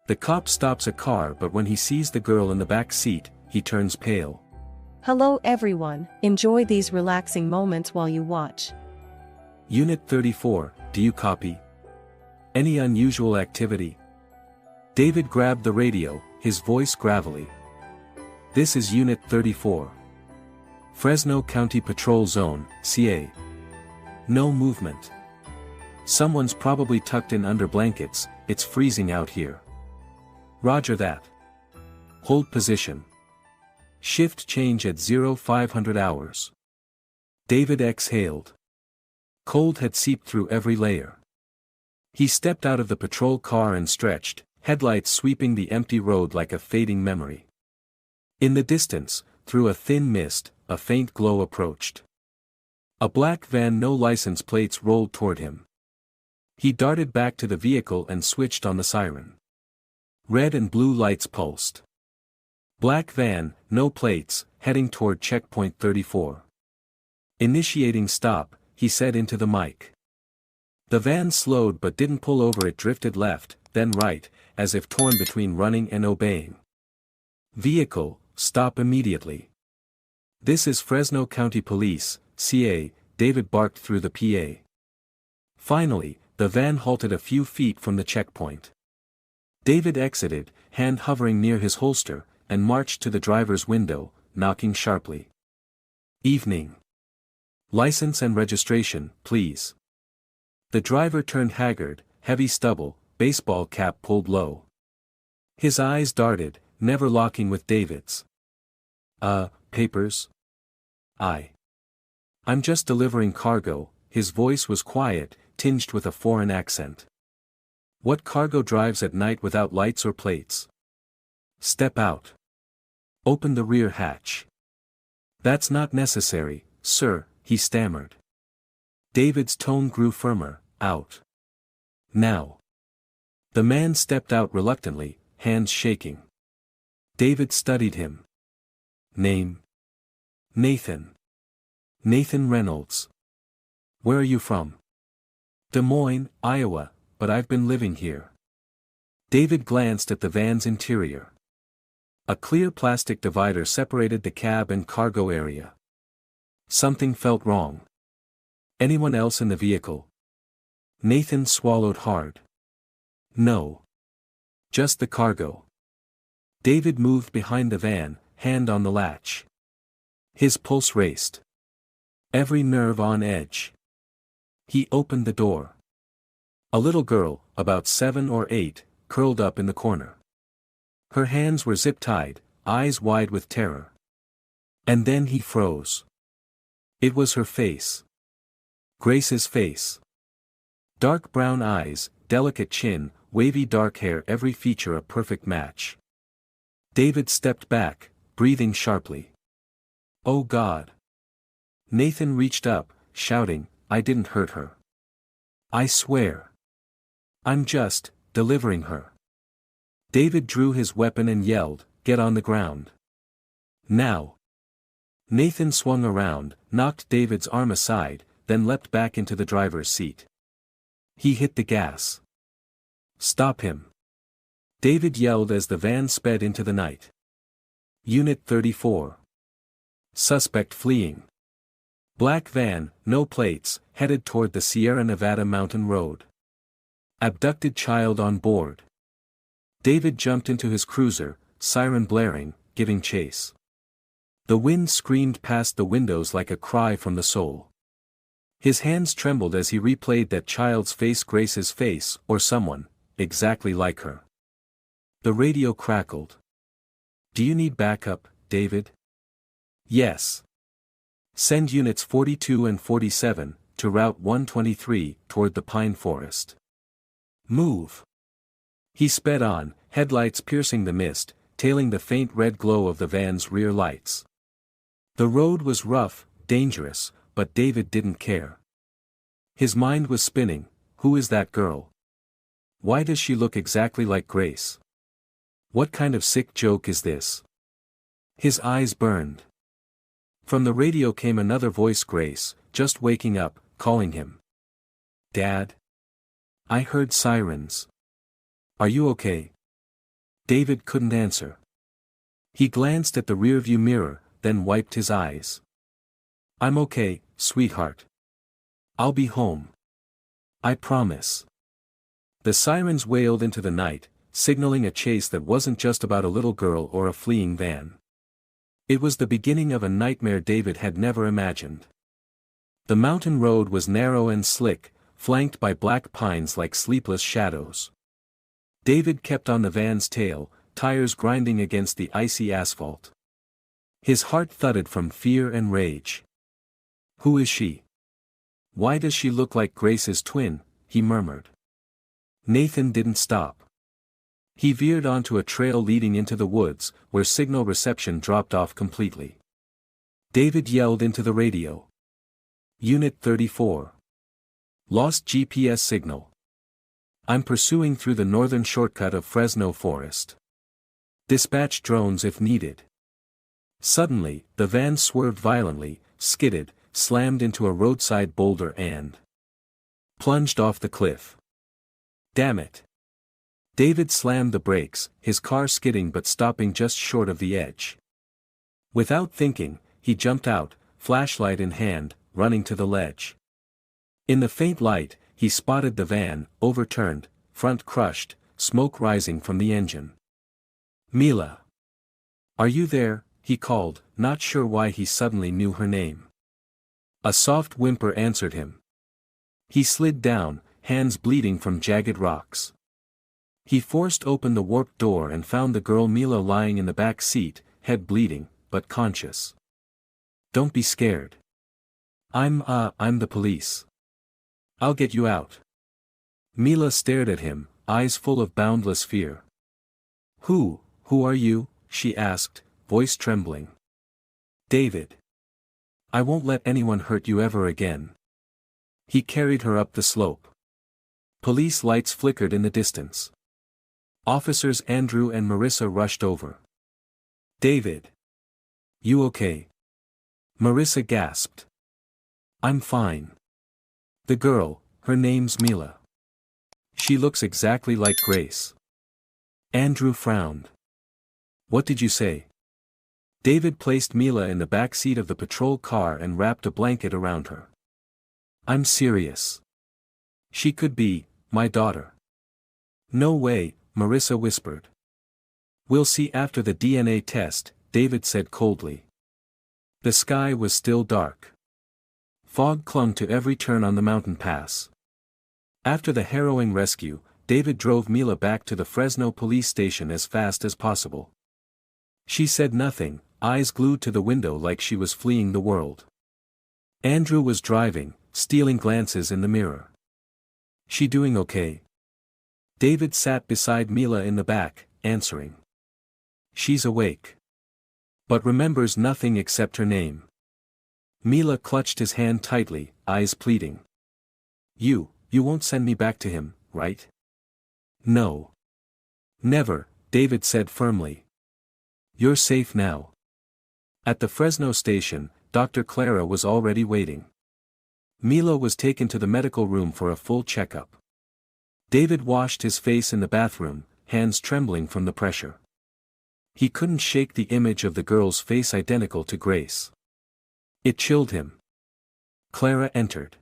The cop stops a car, but when he sees the girl in the back seat, he turns pale. Hello everyone, enjoy these relaxing moments while you watch. Unit 34, do you copy? Any unusual activity? David grabbed the radio, his voice gravelly. This is Unit 34. Fresno County Patrol Zone, CA. No movement. Someone's probably tucked in under blankets, it's freezing out here. Roger that. Hold position. Shift change at 0500 hours. David exhaled. Cold had seeped through every layer. He stepped out of the patrol car and stretched, headlights sweeping the empty road like a fading memory. In the distance, through a thin mist, a faint glow approached. A black van, no license plates, rolled toward him. He darted back to the vehicle and switched on the siren. Red and blue lights pulsed. Black van, no plates, heading toward checkpoint 34. Initiating stop, he said into the mic. The van slowed but didn't pull over. It drifted left, then right, as if torn between running and obeying. Vehicle, stop immediately. This is Fresno County Police, CA, David barked through the PA. Finally, the van halted a few feet from the checkpoint. David exited, hand hovering near his holster, and marched to the driver's window, knocking sharply. Evening. License and registration, please. The driver turned haggard, heavy stubble, baseball cap pulled low. His eyes darted, never locking with David's. Papers? I'm just delivering cargo. His voice was quiet, tinged with a foreign accent. What cargo drives at night without lights or plates? Step out. Open the rear hatch. That's not necessary, sir, he stammered. David's tone grew firmer. Out. Now. The man stepped out reluctantly, hands shaking. David studied him. Name? Nathan. Nathan Reynolds. Where are you from? Des Moines, Iowa, but I've been living here. David glanced at the van's interior. A clear plastic divider separated the cab and cargo area. Something felt wrong. Anyone else in the vehicle? Nathan swallowed hard. No. Just the cargo. David moved behind the van, hand on the latch. His pulse raced. Every nerve on edge. He opened the door. A little girl, about 7 or 8, curled up in the corner. Her hands were zip-tied, eyes wide with terror. And then he froze. It was her face. Grace's face. Dark brown eyes, delicate chin, wavy dark hair, every feature a perfect match. David stepped back, breathing sharply. Oh God. Nathan reached up, shouting, I didn't hurt her. I swear. I'm just delivering her. David drew his weapon and yelled, Get on the ground. Now. Nathan swung around, knocked David's arm aside, then leapt back into the driver's seat. He hit the gas. Stop him. David yelled as the van sped into the night. Unit 34. Suspect fleeing. Black van, no plates, headed toward the Sierra Nevada mountain road. Abducted child on board. David jumped into his cruiser, siren blaring, giving chase. The wind screamed past the windows like a cry from the soul. His hands trembled as he replayed that child's face, Grace's face, or someone, exactly like her. The radio crackled. Do you need backup, David? Yes. Send units 42 and 47, to Route 123, toward the pine forest. Move. He sped on, headlights piercing the mist, tailing the faint red glow of the van's rear lights. The road was rough, dangerous, but David didn't care. His mind was spinning. Who is that girl? Why does she look exactly like Grace? What kind of sick joke is this? His eyes burned. From the radio came another voice, Grace, just waking up, calling him. Dad? I heard sirens. Are you okay? David couldn't answer. He glanced at the rearview mirror, then wiped his eyes. I'm okay, sweetheart. I'll be home. I promise. The sirens wailed into the night, signaling a chase that wasn't just about a little girl or a fleeing van. It was the beginning of a nightmare David had never imagined. The mountain road was narrow and slick, flanked by black pines like sleepless shadows. David kept on the van's tail, tires grinding against the icy asphalt. His heart thudded from fear and rage. Who is she? Why does she look like Grace's twin? He murmured. Nathan didn't stop. He veered onto a trail leading into the woods, where signal reception dropped off completely. David yelled into the radio. Unit 34. Lost GPS signal. I'm pursuing through the northern shortcut of Fresno Forest. Dispatch drones if needed. Suddenly, the van swerved violently, skidded, slammed into a roadside boulder and plunged off the cliff. Damn it. David slammed the brakes, his car skidding but stopping just short of the edge. Without thinking, he jumped out, flashlight in hand, running to the ledge. In the faint light, he spotted the van, overturned, front crushed, smoke rising from the engine. Mila. Are you there? He called, not sure why he suddenly knew her name. A soft whimper answered him. He slid down, hands bleeding from jagged rocks. He forced open the warped door and found the girl Mila lying in the back seat, head bleeding, but conscious. Don't be scared. I'm the police. I'll get you out. Mila stared at him, eyes full of boundless fear. Who are you? She asked, voice trembling. David. I won't let anyone hurt you ever again. He carried her up the slope. Police lights flickered in the distance. Officers Andrew and Marissa rushed over. David. You okay? Marissa gasped. I'm fine. The girl, her name's Mila. She looks exactly like Grace. Andrew frowned. What did you say? David placed Mila in the back seat of the patrol car and wrapped a blanket around her. I'm serious. She could be my daughter. No way, Marissa whispered. We'll see after the DNA test, David said coldly. The sky was still dark. Fog clung to every turn on the mountain pass. After the harrowing rescue, David drove Mila back to the Fresno police station as fast as possible. She said nothing, eyes glued to the window like she was fleeing the world. Andrew was driving, stealing glances in the mirror. She doing okay? David sat beside Mila in the back, answering. She's awake. But remembers nothing except her name. Mila clutched his hand tightly, eyes pleading. You won't send me back to him, right? No. Never, David said firmly. You're safe now. At the Fresno station, Dr. Clara was already waiting. Mila was taken to the medical room for a full checkup. David washed his face in the bathroom, hands trembling from the pressure. He couldn't shake the image of the girl's face identical to Grace. It chilled him. Clara entered.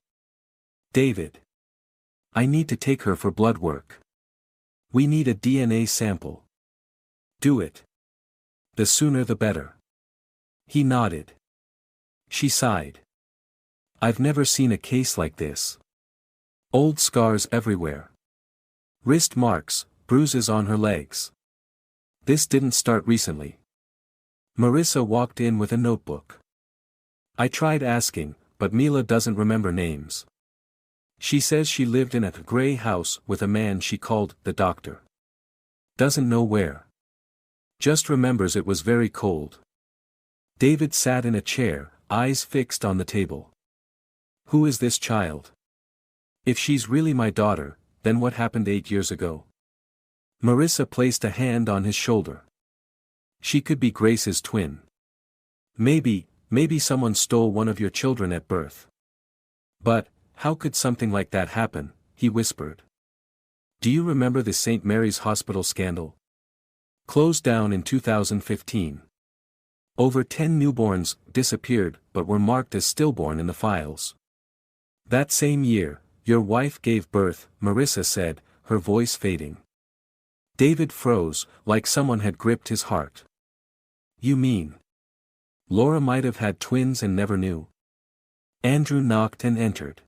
David. I need to take her for blood work. We need a DNA sample. Do it. The sooner the better. He nodded. She sighed. I've never seen a case like this. Old scars everywhere. Wrist marks, bruises on her legs. This didn't start recently. Marissa walked in with a notebook. I tried asking, but Mila doesn't remember names. She says she lived in a gray house with a man she called the doctor. Doesn't know where. Just remembers it was very cold. David sat in a chair, eyes fixed on the table. Who is this child? If she's really my daughter, then what happened 8 years ago? Marissa placed a hand on his shoulder. She could be Grace's twin. Maybe someone stole one of your children at birth. But, how could something like that happen? He whispered. Do you remember the St. Mary's Hospital scandal? Closed down in 2015. Over 10 newborns disappeared but were marked as stillborn in the files. That same year, your wife gave birth, Marissa said, her voice fading. David froze, like someone had gripped his heart. You mean Laura might have had twins and never knew? Andrew knocked and entered.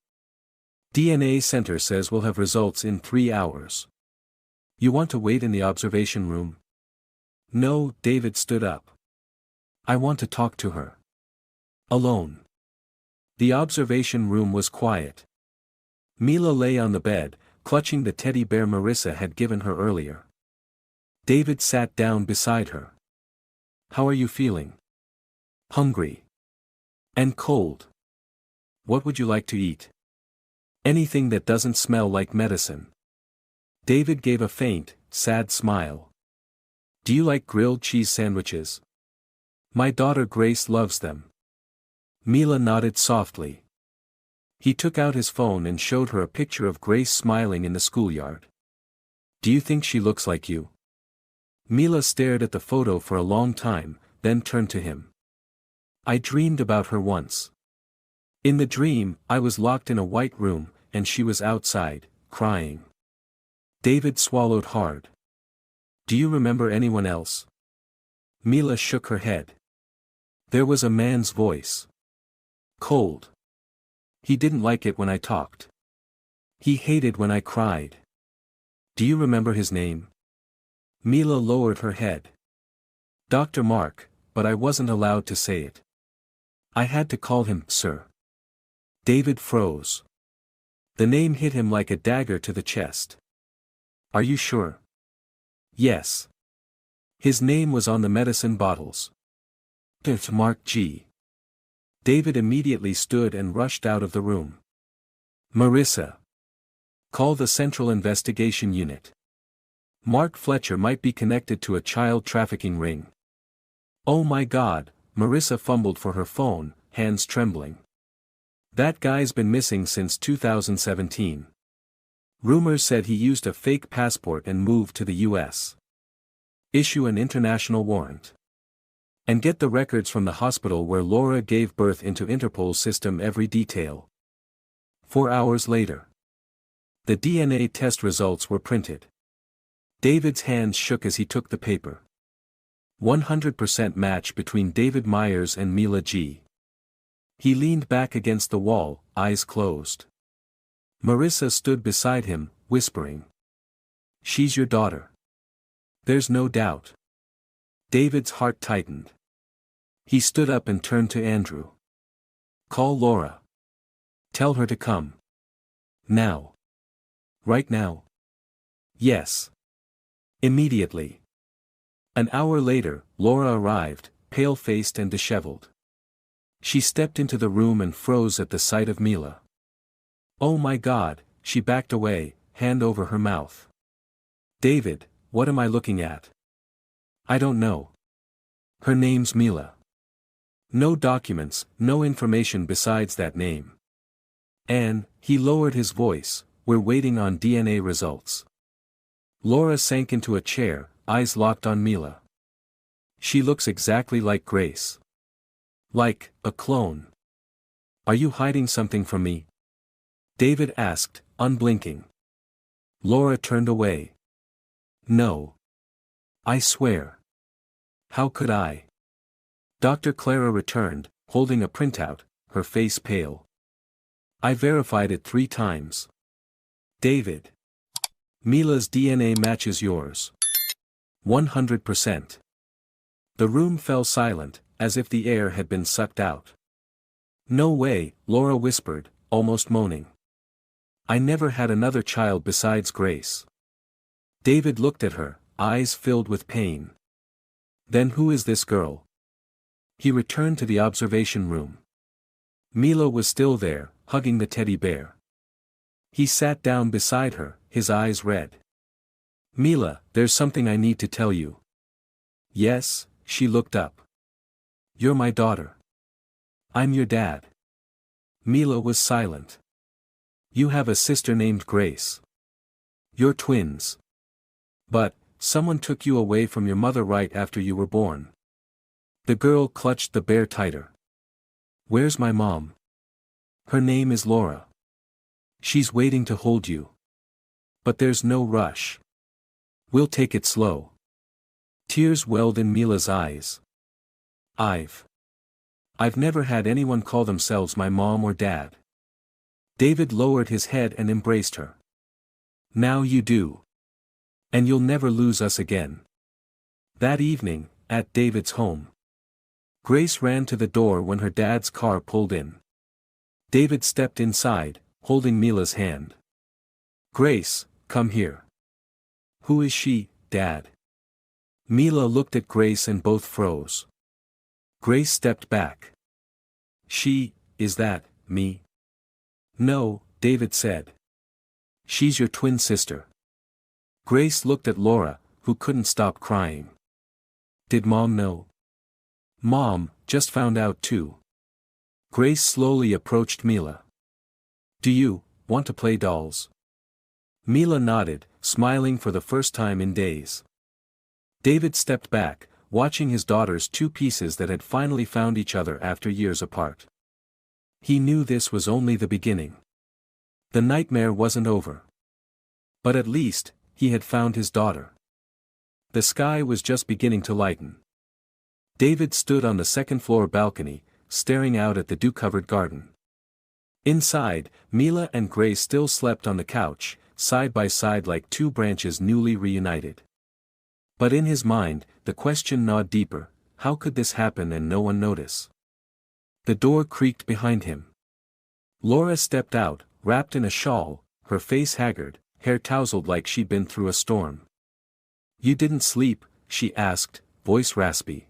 DNA Center says we'll have results in 3 hours. You want to wait in the observation room? No, David stood up. I want to talk to her. Alone. The observation room was quiet. Mila lay on the bed, clutching the teddy bear Marissa had given her earlier. David sat down beside her. How are you feeling? Hungry. And cold. What would you like to eat? Anything that doesn't smell like medicine. David gave a faint, sad smile. Do you like grilled cheese sandwiches? My daughter Grace loves them. Mila nodded softly. He took out his phone and showed her a picture of Grace smiling in the schoolyard. Do you think she looks like you? Mila stared at the photo for a long time, then turned to him. I dreamed about her once. In the dream, I was locked in a white room, and she was outside, crying. David swallowed hard. Do you remember anyone else? Mila shook her head. There was a man's voice. Cold. He didn't like it when I talked. He hated when I cried. Do you remember his name? Mila lowered her head. Dr. Mark, but I wasn't allowed to say it. I had to call him, sir. David froze. The name hit him like a dagger to the chest. Are you sure? Yes. His name was on the medicine bottles. Dr. Mark G. David immediately stood and rushed out of the room. Marissa. Call the Central Investigation Unit. Mark Fletcher might be connected to a child trafficking ring. Oh my God, Marissa fumbled for her phone, hands trembling. That guy's been missing since 2017. Rumors said he used a fake passport and moved to the US. Issue an international warrant. And get the records from the hospital where Laura gave birth into Interpol's system, every detail. 4 hours later. The DNA test results were printed. David's hands shook as he took the paper. 100% match between David Myers and Mila G. He leaned back against the wall, eyes closed. Marissa stood beside him, whispering. She's your daughter. There's no doubt. David's heart tightened. He stood up and turned to Andrew. Call Laura. Tell her to come. Now. Right now. Yes. Immediately. An hour later, Laura arrived, pale-faced and disheveled. She stepped into the room and froze at the sight of Mila. Oh my God, she backed away, hand over her mouth. David, what am I looking at? I don't know. Her name's Mila. No documents, no information besides that name. Anne, he lowered his voice, we're waiting on DNA results. Laura sank into a chair, eyes locked on Mila. She looks exactly like Grace. Like a clone. Are you hiding something from me? David asked, unblinking. Laura turned away. No. I swear. How could I? Dr. Clara returned, holding a printout, her face pale. I verified it 3 times. David. Mila's DNA matches yours. 100%. The room fell silent, as if the air had been sucked out. No way, Laura whispered, almost moaning. I never had another child besides Grace. David looked at her, eyes filled with pain. Then who is this girl? He returned to the observation room. Mila was still there, hugging the teddy bear. He sat down beside her, his eyes red. Mila, there's something I need to tell you. Yes, she looked up. You're my daughter. I'm your dad. Mila was silent. You have a sister named Grace. You're twins. But, someone took you away from your mother right after you were born. The girl clutched the bear tighter. Where's my mom? Her name is Laura. She's waiting to hold you. But there's no rush. We'll take it slow. Tears welled in Mila's eyes. I've never had anyone call themselves my mom or dad. David lowered his head and embraced her. Now you do. And you'll never lose us again. That evening, at David's home, Grace ran to the door when her dad's car pulled in. David stepped inside, holding Mila's hand. Grace, come here. Who is she, Dad? Mila looked at Grace and both froze. Grace stepped back. Is that me? No, David said. She's your twin sister. Grace looked at Laura, who couldn't stop crying. Did Mom know? Mom just found out too. Grace slowly approached Mila. Do you want to play dolls? Mila nodded, smiling for the first time in days. David stepped back, watching his daughter's two pieces that had finally found each other after years apart. He knew this was only the beginning. The nightmare wasn't over. But at least, he had found his daughter. The sky was just beginning to lighten. David stood on the second-floor balcony, staring out at the dew-covered garden. Inside, Mila and Grace still slept on the couch, side by side like two branches newly reunited. But in his mind, the question gnawed deeper: how could this happen and no one notice? The door creaked behind him. Laura stepped out, wrapped in a shawl, her face haggard, hair tousled like she'd been through a storm. You didn't sleep? She asked, voice raspy.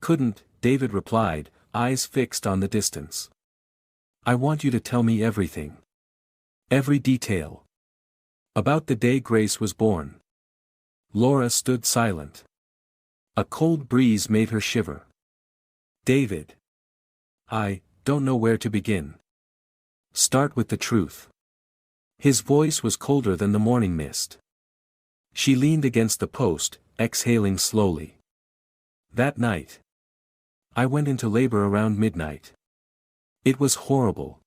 Couldn't, David replied, eyes fixed on the distance. I want you to tell me everything. Every detail. About the day Grace was born. Laura stood silent. A cold breeze made her shiver. David. I don't know where to begin. Start with the truth. His voice was colder than the morning mist. She leaned against the post, exhaling slowly. That night, I went into labor around midnight. It was horrible.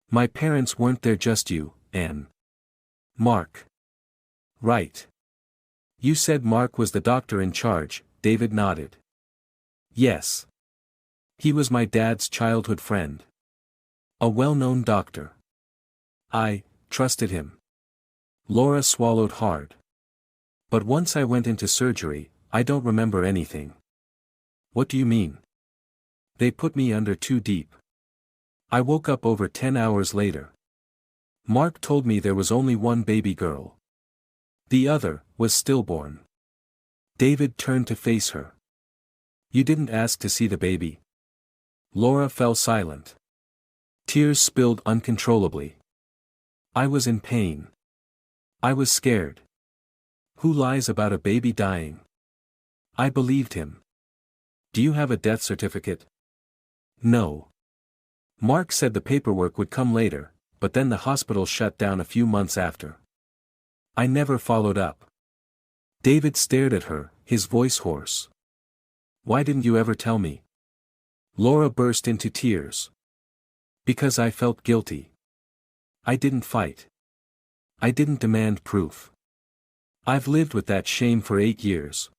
My parents weren't there, just you, and Mark. Right. You said Mark was the doctor in charge, David nodded. Yes. He was my dad's childhood friend. A well-known doctor. I trusted him. Laura swallowed hard. But once I went into surgery, I don't remember anything. What do you mean? They put me under too deep. I woke up over 10 hours later. Mark told me there was only one baby girl. The other was stillborn. David turned to face her. You didn't ask to see the baby? Laura fell silent. Tears spilled uncontrollably. I was in pain. I was scared. Who lies about a baby dying? I believed him. Do you have a death certificate? No. Mark said the paperwork would come later, but then the hospital shut down a few months after. I never followed up. David stared at her, his voice hoarse. Why didn't you ever tell me? Laura burst into tears. Because I felt guilty. I didn't fight. I didn't demand proof. I've lived with that shame for 8 years.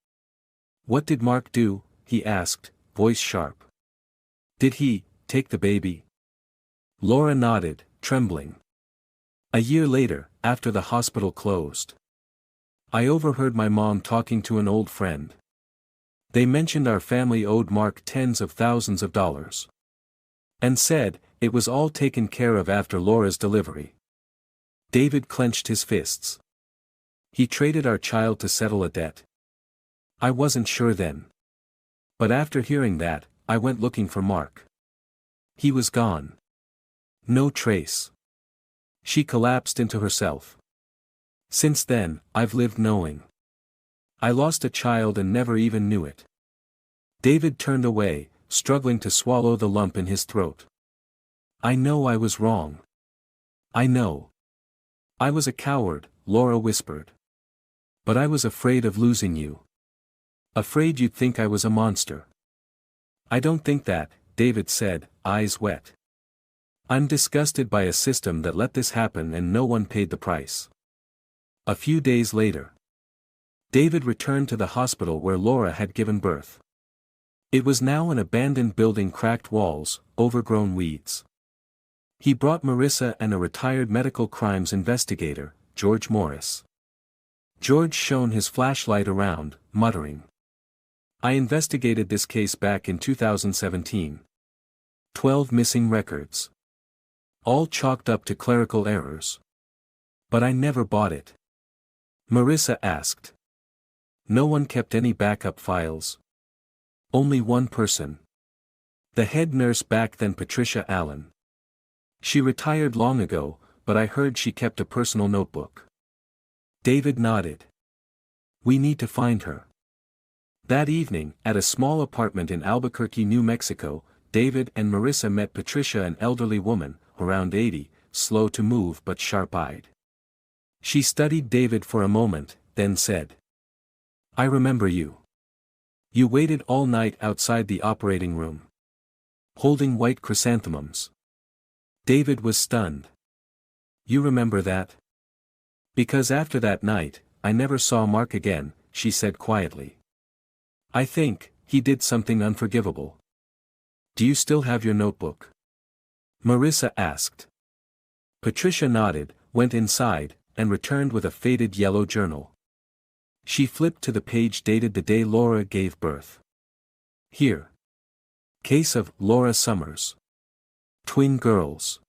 What did Mark do? He asked, voice sharp. Did he take the baby? Laura nodded, trembling. A year later, after the hospital closed, I overheard my mom talking to an old friend. They mentioned our family owed Mark tens of thousands of dollars. And said, it was all taken care of after Laura's delivery. David clenched his fists. He traded our child to settle a debt. I wasn't sure then. But after hearing that, I went looking for Mark. He was gone. No trace. She collapsed into herself. Since then, I've lived knowing. I lost a child and never even knew it. David turned away, struggling to swallow the lump in his throat. I know I was wrong. I know. I was a coward, Laura whispered. But I was afraid of losing you. Afraid you'd think I was a monster. I don't think that, David said, eyes wet. I'm disgusted by a system that let this happen and no one paid the price. A few days later, David returned to the hospital where Laura had given birth. It was now an abandoned building, cracked walls, overgrown weeds. He brought Marissa and a retired medical crimes investigator, George Morris. George shone his flashlight around, muttering. I investigated this case back in 2017. 12 missing records. All chalked up to clerical errors. But I never bought it. Marissa asked. No one kept any backup files. Only one person. The head nurse back then, Patricia Allen. She retired long ago, but I heard she kept a personal notebook. David nodded. We need to find her. That evening, at a small apartment in Albuquerque, New Mexico, David and Marissa met Patricia, an elderly woman, around 80, slow to move but sharp-eyed. She studied David for a moment, then said. I remember you. You waited all night outside the operating room. Holding white chrysanthemums. David was stunned. You remember that? Because after that night, I never saw Mark again, she said quietly. I think, he did something unforgivable. Do you still have your notebook? Marissa asked. Patricia nodded, went inside, and returned with a faded yellow journal. She flipped to the page dated the day Laura gave birth. Here. Case of Laura Summers. Twin girls.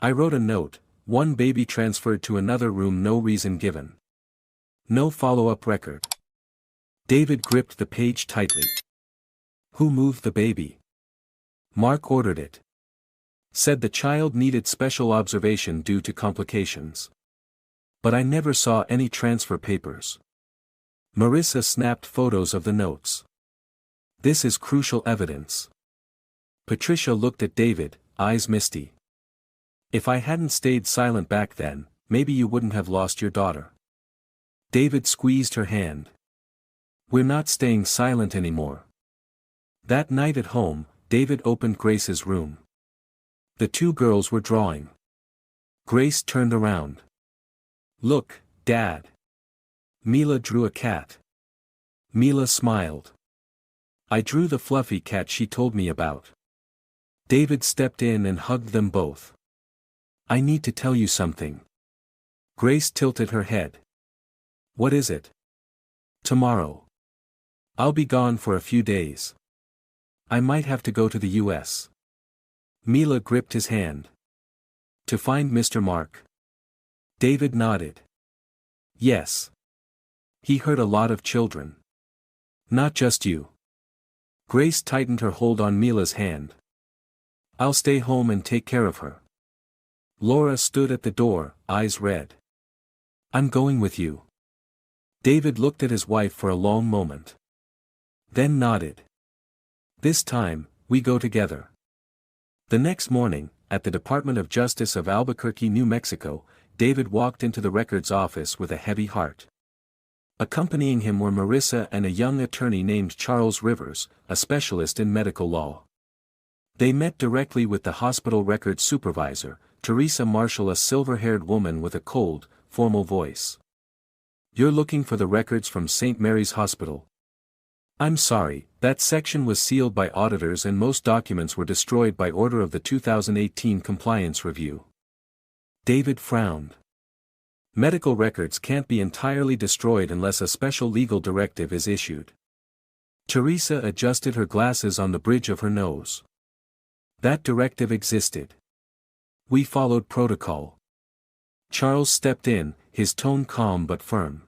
I wrote a note, one baby transferred to another room, no reason given. No follow-up record. David gripped the page tightly. Who moved the baby? Mark ordered it. Said the child needed special observation due to complications. But I never saw any transfer papers. Marissa snapped photos of the notes. This is crucial evidence. Patricia looked at David, eyes misty. If I hadn't stayed silent back then, maybe you wouldn't have lost your daughter. David squeezed her hand. We're not staying silent anymore. That night at home, David opened Grace's room. The two girls were drawing. Grace turned around. Look, Dad. Mila drew a cat. Mila smiled. I drew the fluffy cat she told me about. David stepped in and hugged them both. I need to tell you something. Grace tilted her head. What is it? Tomorrow. I'll be gone for a few days. I might have to go to the U.S. Mila gripped his hand. To find Mr. Mark. David nodded. Yes. He hurt a lot of children. Not just you. Grace tightened her hold on Mila's hand. I'll stay home and take care of her. Laura stood at the door, eyes red. I'm going with you. David looked at his wife for a long moment. Then nodded. This time, we go together. The next morning, at the Department of Justice of Albuquerque, New Mexico, David walked into the records office with a heavy heart. Accompanying him were Marissa and a young attorney named Charles Rivers, a specialist in medical law. They met directly with the hospital records supervisor, Teresa Marshall, a silver-haired woman with a cold, formal voice. You're looking for the records from St. Mary's Hospital? I'm sorry, that section was sealed by auditors and most documents were destroyed by order of the 2018 Compliance Review. David frowned. Medical records can't be entirely destroyed unless a special legal directive is issued. Teresa adjusted her glasses on the bridge of her nose. That directive existed. We followed protocol. Charles stepped in, his tone calm but firm.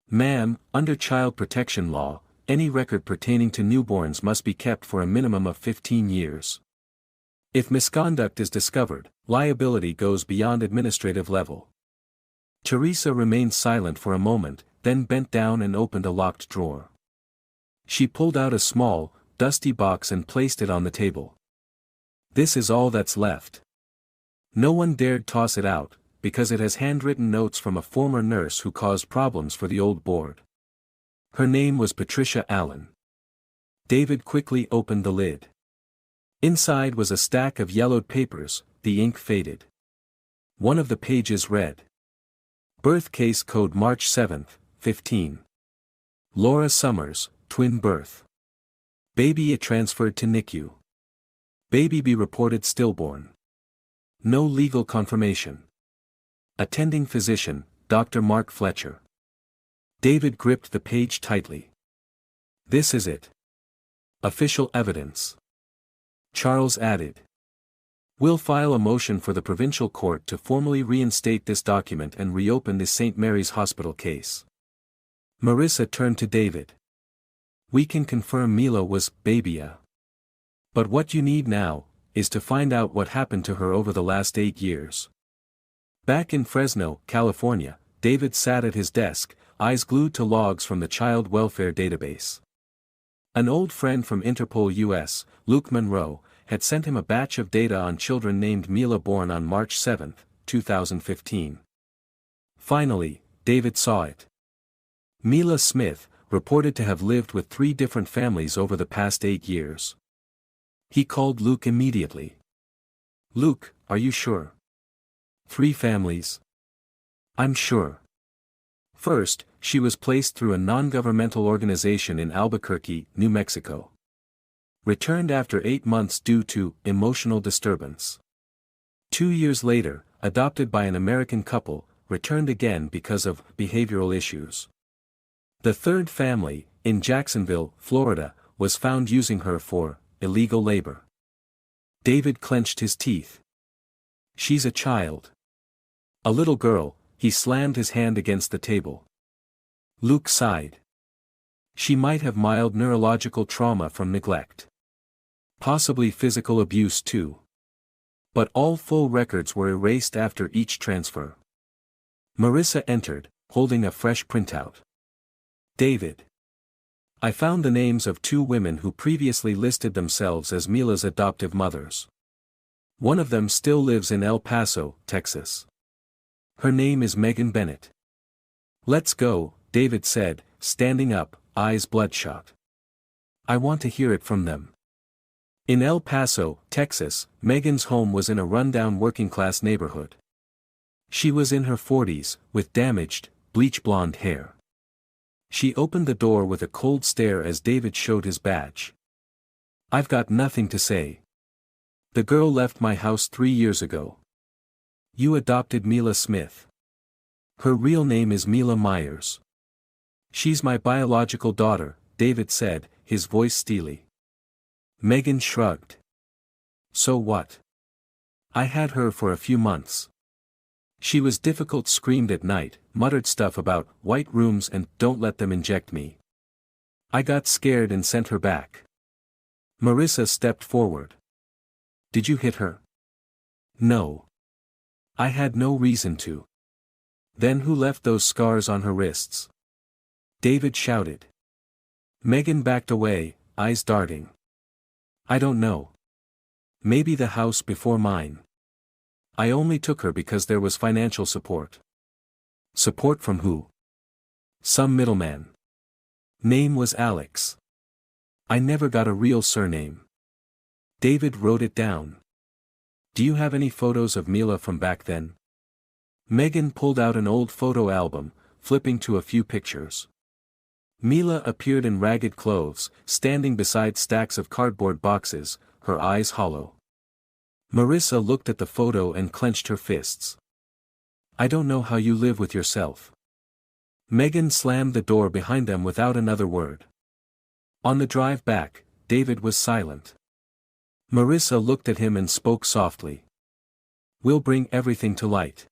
Ma'am, under child protection law, any record pertaining to newborns must be kept for a minimum of 15 years. If misconduct is discovered, liability goes beyond administrative level. Teresa remained silent for a moment, then bent down and opened a locked drawer. She pulled out a small, dusty box and placed it on the table. This is all that's left. No one dared toss it out, because it has handwritten notes from a former nurse who caused problems for the old board. Her name was Patricia Allen. David quickly opened the lid. Inside was a stack of yellowed papers, the ink faded. One of the pages read: Birth case code March 7, 15. Laura Summers, twin birth. Baby it transferred to NICU. Baby be reported stillborn. No legal confirmation. Attending physician, Dr. Mark Fletcher. David gripped the page tightly. This is it. Official evidence. Charles added. We'll file a motion for the provincial court to formally reinstate this document and reopen the St. Mary's Hospital case. Marissa turned to David. We can confirm Mila was babya. But what you need now is to find out what happened to her over the last 8 years. Back in Fresno, California, David sat at his desk, eyes glued to logs from the Child Welfare Database. An old friend from Interpol US, Luke Monroe, had sent him a batch of data on children named Mila born on March 7, 2015. Finally, David saw it. Mila Smith, reported to have lived with 3 different families over the past 8 years. He called Luke immediately. Luke, are you sure? 3 families? I'm sure. First, she was placed through a non-governmental organization in Albuquerque, New Mexico. Returned after 8 months due to emotional disturbance. 2 years later, adopted by an American couple, returned again because of behavioral issues. The 3rd family, in Jacksonville, Florida, was found using her for illegal labor. David clenched his teeth. She's a child. A little girl. He slammed his hand against the table. Luke sighed. She might have mild neurological trauma from neglect. Possibly physical abuse too. But all full records were erased after each transfer. Marissa entered, holding a fresh printout. David. I found the names of 2 women who previously listed themselves as Mila's adoptive mothers. One of them still lives in El Paso, Texas. Her name is Megan Bennett. Let's go, David said, standing up, eyes bloodshot. I want to hear it from them. In El Paso, Texas, Megan's home was in a rundown working-class neighborhood. She was in her 40s, with damaged, bleach-blonde hair. She opened the door with a cold stare as David showed his badge. I've got nothing to say. The girl left my house 3 years ago. You adopted Mila Smith. Her real name is Mila Myers. She's my biological daughter, David said, his voice steely. Megan shrugged. So what? I had her for a few months. She was difficult, screamed at night, muttered stuff about white rooms and don't let them inject me. I got scared and sent her back. Marissa stepped forward. Did you hit her? No. I had no reason to. Then who left those scars on her wrists? David shouted. Megan backed away, eyes darting. I don't know. Maybe the house before mine. I only took her because there was financial support. Support from who? Some middleman. Name was Alex. I never got a real surname. David wrote it down. Do you have any photos of Mila from back then? Megan pulled out an old photo album, flipping to a few pictures. Mila appeared in ragged clothes, standing beside stacks of cardboard boxes, her eyes hollow. Marissa looked at the photo and clenched her fists. I don't know how you live with yourself. Megan slammed the door behind them without another word. On the drive back, David was silent. Marissa looked at him and spoke softly. We'll bring everything to light.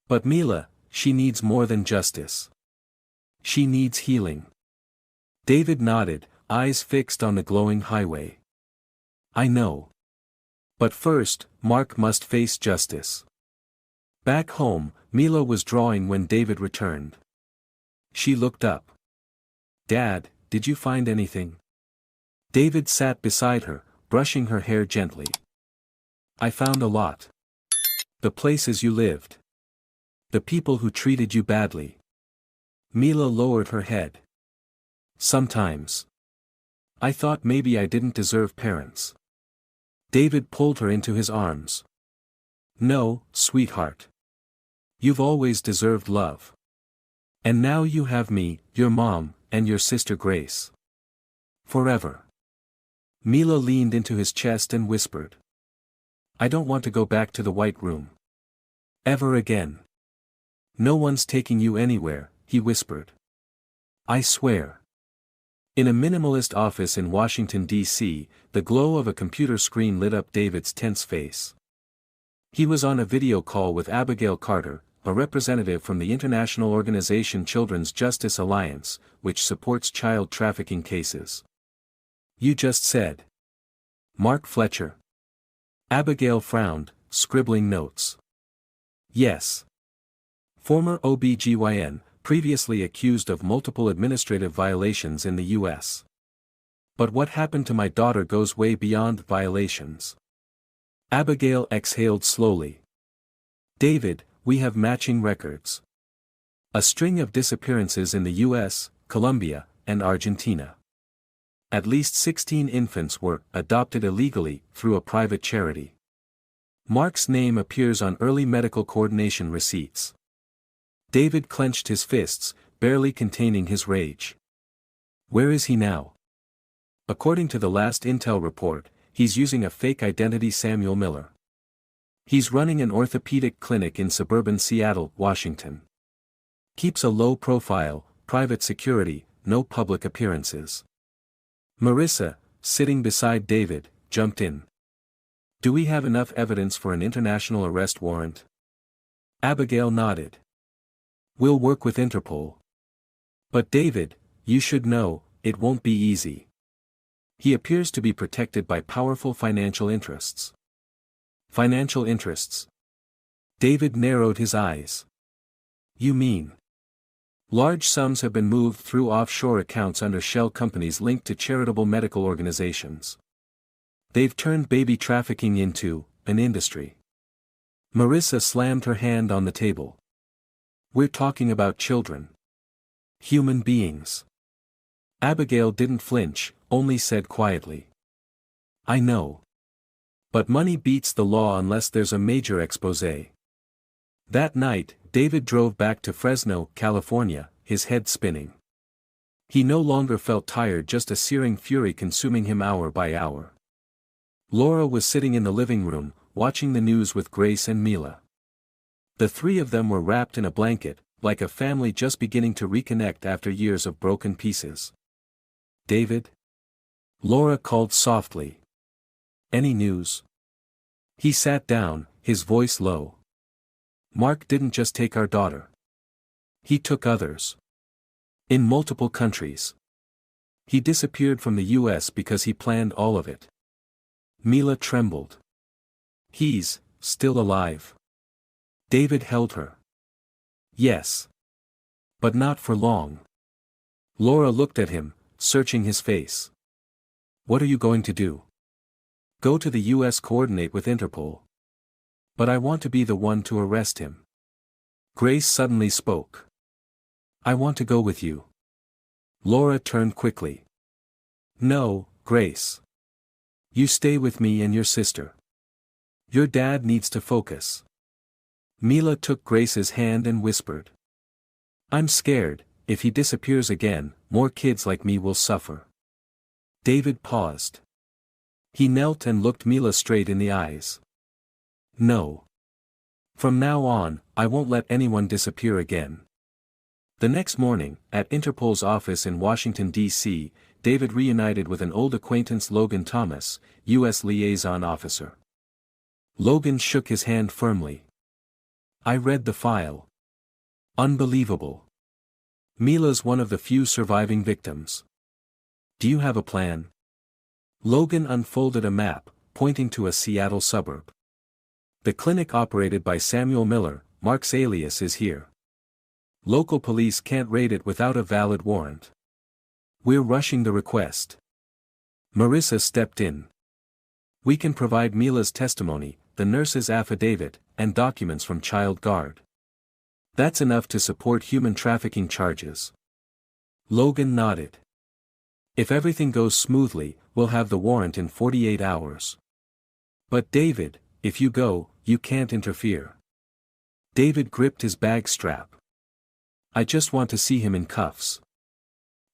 But Mila, she needs more than justice. She needs healing. David nodded, eyes fixed on the glowing highway. I know. But first, Mark must face justice. Back home, Mila was drawing when David returned. She looked up. Dad, did you find anything? David sat beside her, brushing her hair gently. I found a lot. The places you lived. The people who treated you badly. Mila lowered her head. Sometimes. I thought maybe I didn't deserve parents. David pulled her into his arms. No, sweetheart. You've always deserved love. And now you have me, your mom, and your sister Grace. Forever. Mila leaned into his chest and whispered. I don't want to go back to the White Room. Ever again. No one's taking you anywhere, he whispered. I swear. In a minimalist office in Washington, D.C., the glow of a computer screen lit up David's tense face. He was on a video call with Abigail Carter, a representative from the international organization Children's Justice Alliance, which supports child trafficking cases. You just said. Mark Fletcher. Abigail frowned, scribbling notes. Yes. Former OBGYN, previously accused of multiple administrative violations in the U.S. But what happened to my daughter goes way beyond violations. Abigail exhaled slowly. David, we have matching records. A string of disappearances in the U.S., Colombia, and Argentina. At least 16 infants were adopted illegally through a private charity. Mark's name appears on early medical coordination receipts. David clenched his fists, barely containing his rage. Where is he now? According to the last intel report, he's using a fake identity. Samuel Miller. He's running an orthopedic clinic in suburban Seattle, Washington. Keeps a low profile, private security, no public appearances. Marissa, sitting beside David, jumped in. Do we have enough evidence for an international arrest warrant? Abigail nodded. We'll work with Interpol. But David, you should know, it won't be easy. He appears to be protected by powerful financial interests. Financial interests? David narrowed his eyes. You mean? Large sums have been moved through offshore accounts under shell companies linked to charitable medical organizations. They've turned baby trafficking into an industry. Marissa slammed her hand on the table. We're talking about children. Human beings. Abigail didn't flinch, only said quietly. I know. But money beats the law unless there's a major expose. That night, David drove back to Fresno, California, his head spinning. He no longer felt tired, just a searing fury consuming him hour by hour. Laura was sitting in the living room, watching the news with Grace and Mila. The three of them were wrapped in a blanket, like a family just beginning to reconnect after years of broken pieces. David? Laura called softly. Any news? He sat down, his voice low. Mark didn't just take our daughter. He took others. In multiple countries. He disappeared from the U.S. because he planned all of it. Mila trembled. He's still alive. David held her. Yes. But not for long. Laura looked at him, searching his face. What are you going to do? Go to the U.S. coordinate with Interpol. But I want to be the one to arrest him. Grace suddenly spoke. I want to go with you. Laura turned quickly. No, Grace. You stay with me and your sister. Your dad needs to focus. Mila took Grace's hand and whispered. I'm scared, if he disappears again, more kids like me will suffer. David paused. He knelt and looked Mila straight in the eyes. No. From now on, I won't let anyone disappear again. The next morning, at Interpol's office in Washington, D.C., David reunited with an old acquaintance, Logan Thomas, U.S. liaison officer. Logan shook his hand firmly. I read the file. Unbelievable. Mila's one of the few surviving victims. Do you have a plan? Logan unfolded a map, pointing to a Seattle suburb. The clinic operated by Samuel Miller, Mark's alias, is here. Local police can't raid it without a valid warrant. We're rushing the request. Marissa stepped in. We can provide Mila's testimony, the nurse's affidavit, and documents from Child Guard. That's enough to support human trafficking charges. Logan nodded. If everything goes smoothly, we'll have the warrant in 48 hours. But David, if you go, you can't interfere. David gripped his bag strap. I just want to see him in cuffs.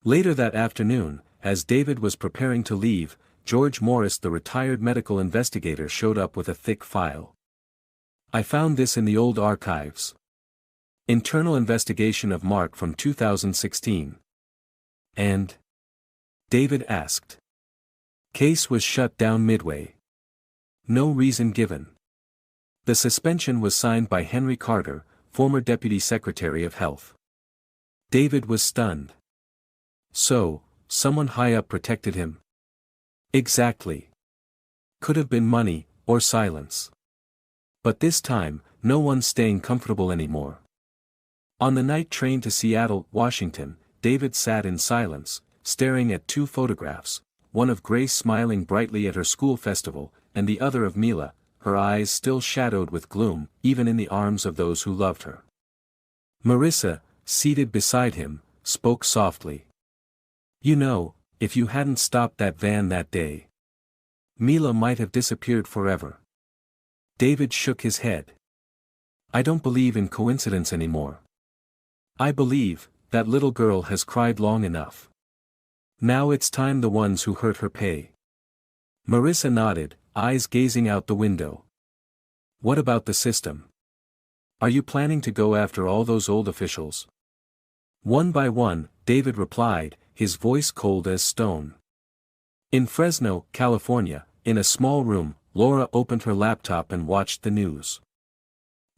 Later that afternoon, as David was preparing to leave, George Morris, the retired medical investigator, showed up with a thick file. I found this in the old archives. Internal investigation of Mark from 2016. And? David asked. Case was shut down midway. No reason given. The suspension was signed by Henry Carter, former Deputy Secretary of Health. David was stunned. So, someone high up protected him? Exactly. Could have been money, or silence. But this time, no one's staying comfortable anymore. On the night train to Seattle, Washington, David sat in silence, staring at two photographs, one of Grace smiling brightly at her school festival, and the other of Mila, her eyes still shadowed with gloom, even in the arms of those who loved her. Marissa, seated beside him, spoke softly. You know, if you hadn't stopped that van that day, Mila might have disappeared forever. David shook his head. I don't believe in coincidence anymore. I believe, that little girl has cried long enough. Now it's time the ones who hurt her pay. Marissa nodded, eyes gazing out the window. What about the system? Are you planning to go after all those old officials? One by one, David replied, his voice cold as stone. In Fresno, California, in a small room, Laura opened her laptop and watched the news.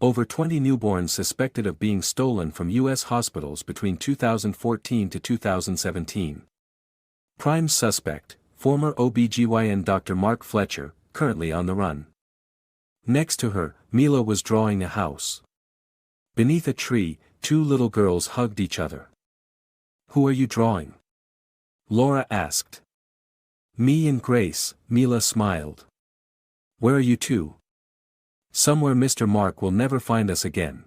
Over 20 newborns suspected of being stolen from U.S. hospitals between 2014 to 2017. Prime suspect, former OB/GYN Dr. Mark Fletcher, currently on the run. Next to her, Mila was drawing a house. Beneath a tree, two little girls hugged each other. Who are you drawing? Laura asked. Me and Grace, Mila smiled. Where are you two? Somewhere Mr. Mark will never find us again.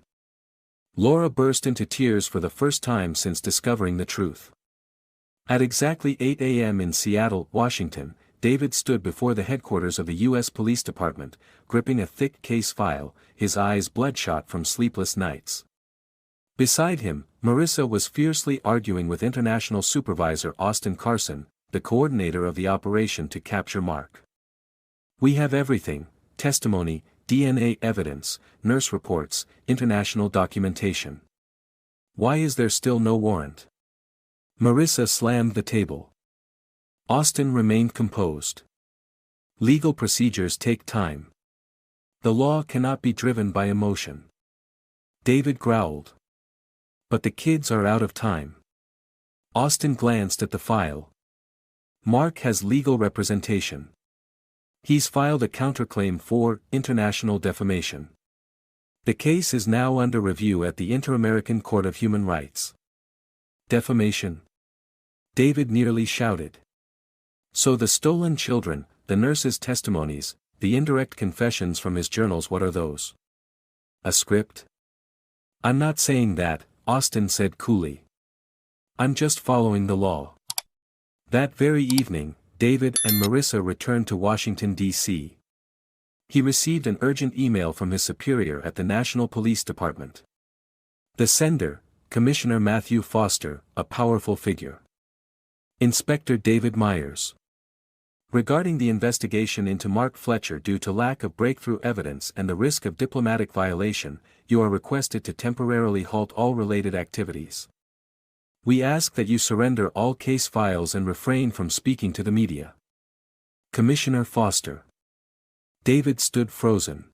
Laura burst into tears for the first time since discovering the truth. At exactly 8 a.m. in Seattle, Washington, David stood before the headquarters of the U.S. Police Department, gripping a thick case file, his eyes bloodshot from sleepless nights. Beside him, Marissa was fiercely arguing with International Supervisor Austin Carson, the coordinator of the operation to capture Mark. We have everything: testimony, DNA evidence, nurse reports, international documentation. Why is there still no warrant? Marissa slammed the table. Austin remained composed. Legal procedures take time. The law cannot be driven by emotion. David growled. But the kids are out of time. Austin glanced at the file. Mark has legal representation. He's filed a counterclaim for international defamation. The case is now under review at the Inter-American Court of Human Rights. Defamation? David nearly shouted. So the stolen children, the nurse's testimonies, the indirect confessions from his journals, what are those? A script? I'm not saying that, Austin said coolly. I'm just following the law. That very evening, David and Marissa returned to Washington, D.C. He received an urgent email from his superior at the National Police Department. The sender, Commissioner Matthew Foster, a powerful figure. Inspector David Myers. Regarding the investigation into Mark Fletcher due to lack of breakthrough evidence and the risk of diplomatic violation, you are requested to temporarily halt all related activities. We ask that you surrender all case files and refrain from speaking to the media. Commissioner Foster. David stood frozen.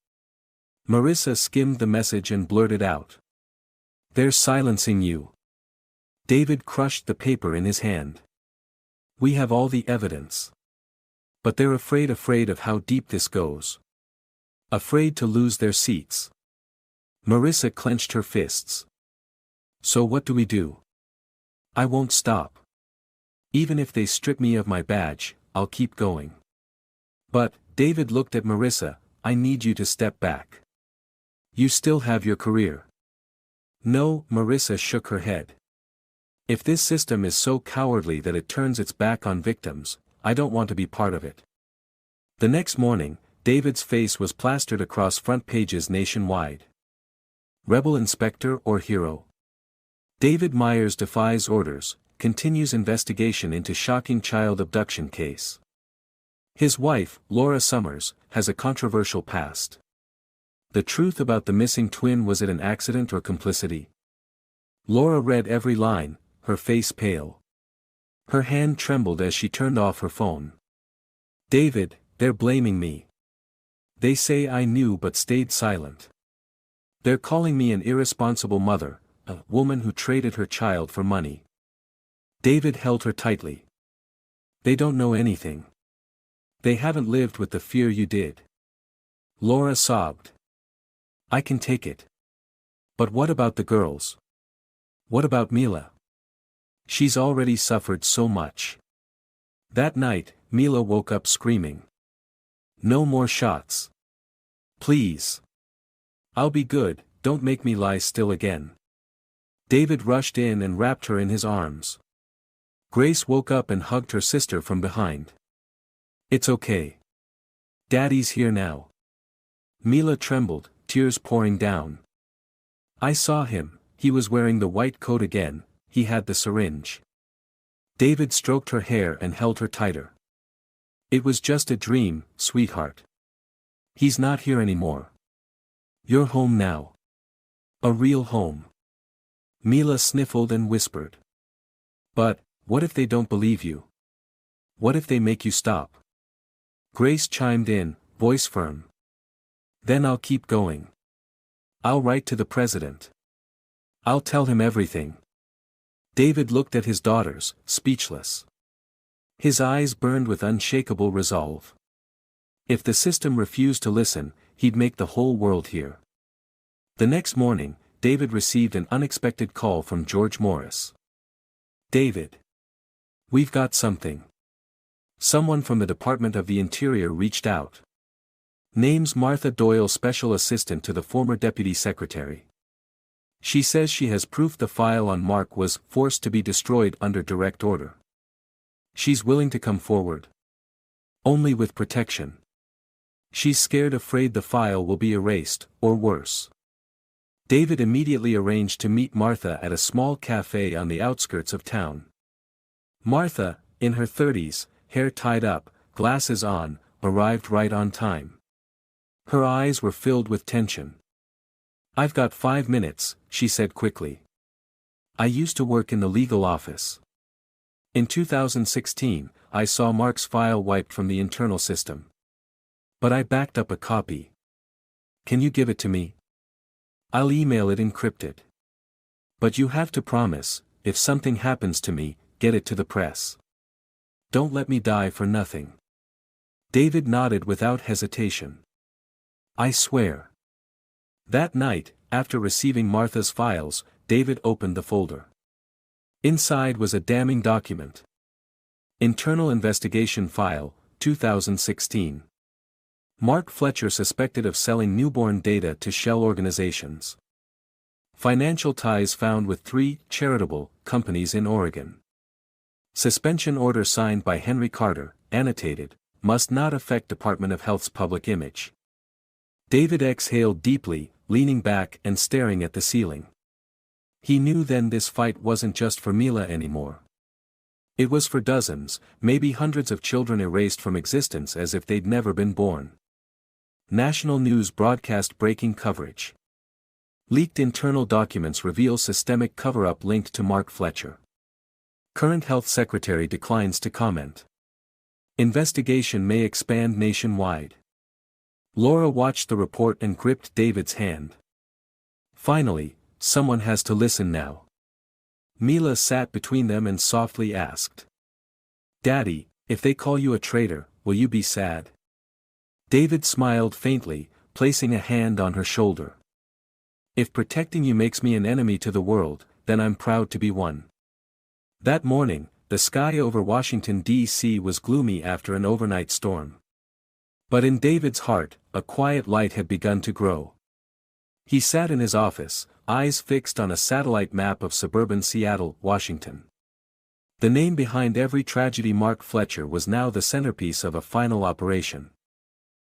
Marissa skimmed the message and blurted out. They're silencing you. David crushed the paper in his hand. We have all the evidence. But they're afraid of how deep this goes. Afraid to lose their seats. Marissa clenched her fists. So what do we do? I won't stop. Even if they strip me of my badge, I'll keep going. But, David looked at Marissa, I need you to step back. You still have your career. No, Marissa shook her head. If this system is so cowardly that it turns its back on victims, I don't want to be part of it. The next morning, David's face was plastered across front pages nationwide. Rebel inspector or hero? David Myers defies orders, continues investigation into shocking child abduction case. His wife, Laura Summers, has a controversial past. The truth about the missing twin: was it an accident or complicity? Laura read every line, her face pale. Her hand trembled as she turned off her phone. David, they're blaming me. They say I knew but stayed silent. They're calling me an irresponsible mother, a woman who traded her child for money. David held her tightly. They don't know anything. They haven't lived with the fear you did. Laura sobbed. I can take it. But what about the girls? What about Mila? She's already suffered so much. That night, Mila woke up screaming. No more shots. Please. I'll be good, don't make me lie still again. David rushed in and wrapped her in his arms. Grace woke up and hugged her sister from behind. It's okay. Daddy's here now. Mila trembled, tears pouring down. I saw him, he was wearing the white coat again, he had the syringe. David stroked her hair and held her tighter. It was just a dream, sweetheart. He's not here anymore. You're home now. A real home. Mila sniffled and whispered. But, what if they don't believe you? What if they make you stop? Grace chimed in, voice firm. Then I'll keep going. I'll write to the president. I'll tell him everything. David looked at his daughters, speechless. His eyes burned with unshakable resolve. If the system refused to listen, he'd make the whole world hear. The next morning, David received an unexpected call from George Morris. David. We've got something. Someone from the Department of the Interior reached out. Name's Martha Doyle, special assistant to the former deputy secretary. She says she has proof the file on Mark was forced to be destroyed under direct order. She's willing to come forward. Only with protection. She's scared, afraid the file will be erased, or worse. David immediately arranged to meet Martha at a small cafe on the outskirts of town. Martha, in her 30s, hair tied up, glasses on, arrived right on time. Her eyes were filled with tension. I've got 5 minutes, she said quickly. I used to work in the legal office. In 2016, I saw Mark's file wiped from the internal system. But I backed up a copy. Can you give it to me? I'll email it encrypted. But you have to promise, if something happens to me, get it to the press. Don't let me die for nothing. David nodded without hesitation. I swear. That night, after receiving Martha's files, David opened the folder. Inside was a damning document. Internal Investigation File, 2016. Mark Fletcher suspected of selling newborn data to shell organizations. Financial ties found with 3 charitable companies in Oregon. Suspension order signed by Henry Carter, annotated, must not affect Department of Health's public image. David exhaled deeply, leaning back and staring at the ceiling. He knew then this fight wasn't just for Mila anymore. It was for dozens, maybe hundreds of children erased from existence as if they'd never been born. National news broadcast breaking coverage. Leaked internal documents reveal systemic cover-up linked to Mark Fletcher. Current Health Secretary declines to comment. Investigation may expand nationwide. Laura watched the report and gripped David's hand. Finally, someone has to listen now. Mila sat between them and softly asked. Daddy, if they call you a traitor, will you be sad? David smiled faintly, placing a hand on her shoulder. If protecting you makes me an enemy to the world, then I'm proud to be one. That morning, the sky over Washington, D.C. was gloomy after an overnight storm. But in David's heart, a quiet light had begun to grow. He sat in his office, eyes fixed on a satellite map of suburban Seattle, Washington. The name behind every tragedy, Mark Fletcher, was now the centerpiece of a final operation.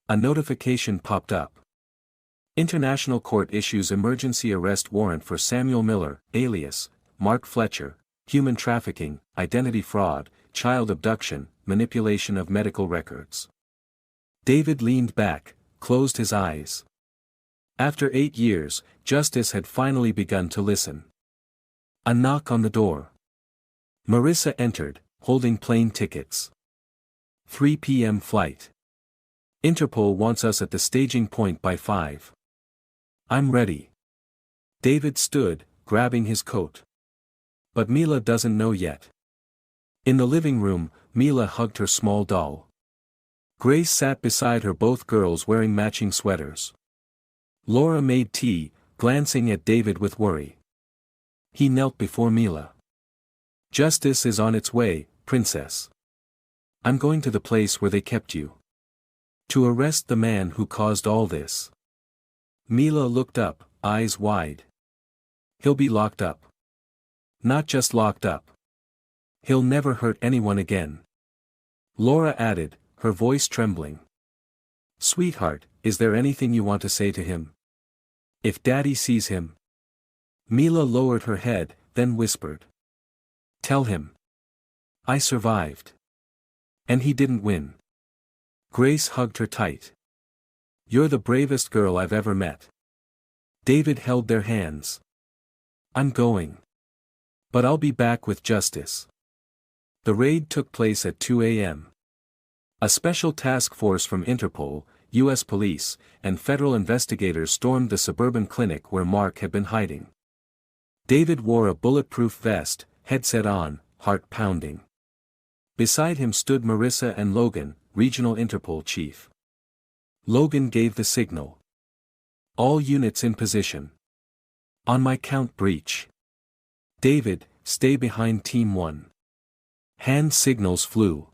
A notification popped up. International Court issues emergency arrest warrant for Samuel Miller, alias Mark Fletcher, human trafficking, identity fraud, child abduction, manipulation of medical records. David leaned back, closed his eyes. After 8 years, justice had finally begun to listen. A knock on the door. Marissa entered, holding plane tickets. 3 p.m. flight. Interpol wants us at the staging point by 5. I'm ready. David stood, grabbing his coat. But Mila doesn't know yet. In the living room, Mila hugged her small doll. Grace sat beside her, both girls wearing matching sweaters. Laura made tea, glancing at David with worry. He knelt before Mila. Justice is on its way, princess. I'm going to the place where they kept you. To arrest the man who caused all this. Mila looked up, eyes wide. He'll be locked up. Not just locked up. He'll never hurt anyone again. Laura added, her voice trembling. Sweetheart, is there anything you want to say to him? If Daddy sees him. Mila lowered her head, then whispered. Tell him. I survived. And he didn't win. Grace hugged her tight. You're the bravest girl I've ever met. David held their hands. I'm going. But I'll be back with justice. The raid took place at 2 a.m. A special task force from Interpol, U.S. Police, and federal investigators stormed the suburban clinic where Mark had been hiding. David wore a bulletproof vest, headset on, heart pounding. Beside him stood Marissa and Logan, regional Interpol chief. Logan gave the signal. All units in position. On my count, breach. David, stay behind Team 1. Hand signals flew.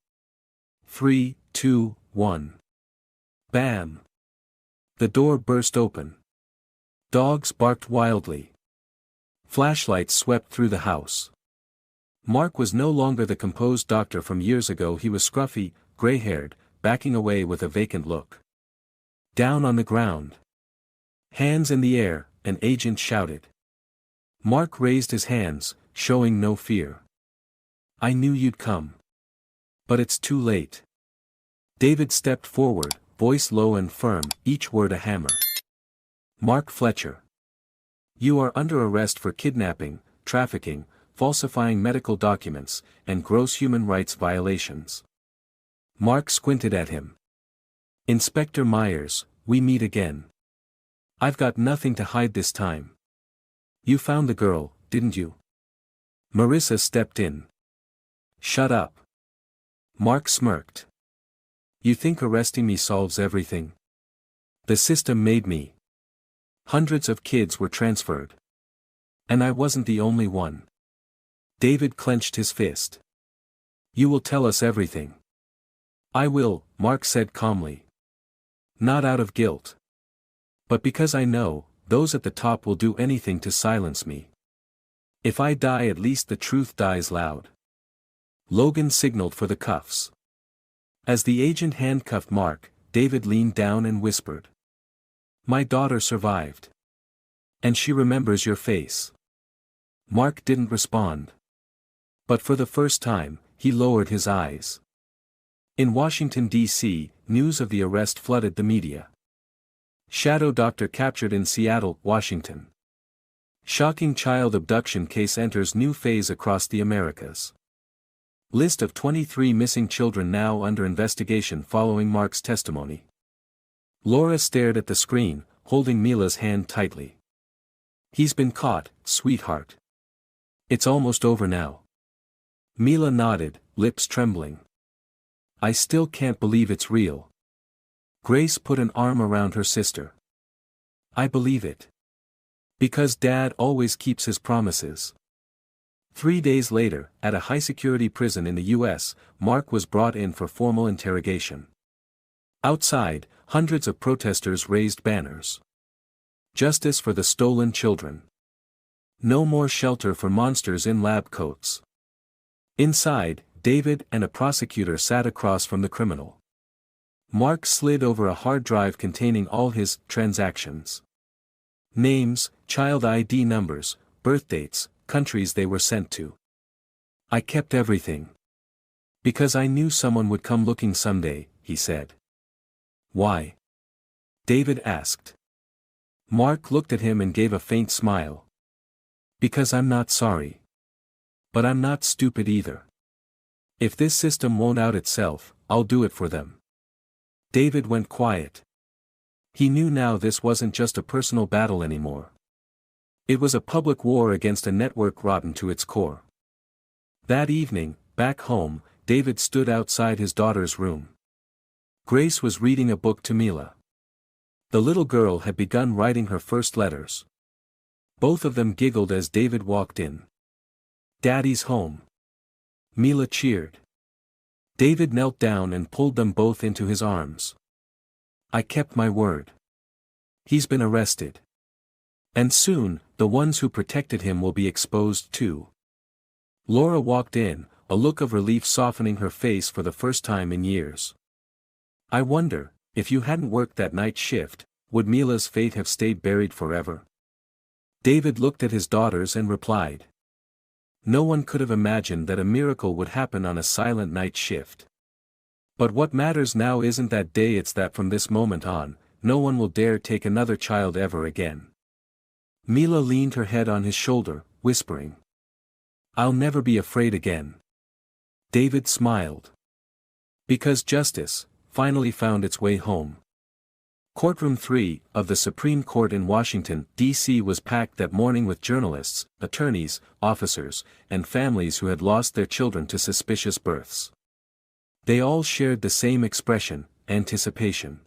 3, 2, 1. Bam! The door burst open. Dogs barked wildly. Flashlights swept through the house. Mark was no longer the composed doctor from years ago. He was scruffy, gray-haired, backing away with a vacant look. Down on the ground. Hands in the air, an agent shouted. Mark raised his hands, showing no fear. I knew you'd come. But it's too late. David stepped forward, voice low and firm, each word a hammer. Mark Fletcher. You are under arrest for kidnapping, trafficking, falsifying medical documents, and gross human rights violations. Mark squinted at him. Inspector Myers, we meet again. I've got nothing to hide this time. You found the girl, didn't you? Marissa stepped in. Shut up. Mark smirked. You think arresting me solves everything? The system made me. Hundreds of kids were transferred. And I wasn't the only one. David clenched his fist. You will tell us everything. I will, Mark said calmly. Not out of guilt. But because I know, those at the top will do anything to silence me. If I die, at least the truth dies loud. Logan signaled for the cuffs. As the agent handcuffed Mark, David leaned down and whispered. My daughter survived. And she remembers your face. Mark didn't respond. But for the first time, he lowered his eyes. In Washington, D.C., news of the arrest flooded the media. Shadow doctor captured in Seattle, Washington. Shocking child abduction case enters new phase across the Americas. List of 23 missing children now under investigation following Mark's testimony. Laura stared at the screen, holding Mila's hand tightly. He's been caught, sweetheart. It's almost over now. Mila nodded, lips trembling. I still can't believe it's real. Grace put an arm around her sister. I believe it. Because Dad always keeps his promises. 3 days later, at a high-security prison in the U.S., Mark was brought in for formal interrogation. Outside, hundreds of protesters raised banners. Justice for the stolen children. No more shelter for monsters in lab coats. Inside, David and a prosecutor sat across from the criminal. Mark slid over a hard drive containing all his transactions. Names, child ID numbers, birth dates, countries they were sent to. I kept everything. Because I knew someone would come looking someday, he said. Why? David asked. Mark looked at him and gave a faint smile. Because I'm not sorry. But I'm not stupid either. If this system won't out itself, I'll do it for them. David went quiet. He knew now this wasn't just a personal battle anymore. It was a public war against a network rotten to its core. That evening, back home, David stood outside his daughter's room. Grace was reading a book to Mila. The little girl had begun writing her first letters. Both of them giggled as David walked in. Daddy's home. Mila cheered. David knelt down and pulled them both into his arms. I kept my word. He's been arrested. And soon, the ones who protected him will be exposed too. Laura walked in, a look of relief softening her face for the first time in years. I wonder, if you hadn't worked that night shift, would Mila's fate have stayed buried forever? David looked at his daughters and replied. No one could have imagined that a miracle would happen on a silent night shift. But what matters now isn't that day, it's that from this moment on, no one will dare take another child ever again. Mila leaned her head on his shoulder, whispering. I'll never be afraid again. David smiled. Because justice finally found its way home. Courtroom 3 of the Supreme Court in Washington, D.C. was packed that morning with journalists, attorneys, officers, and families who had lost their children to suspicious births. They all shared the same expression, anticipation.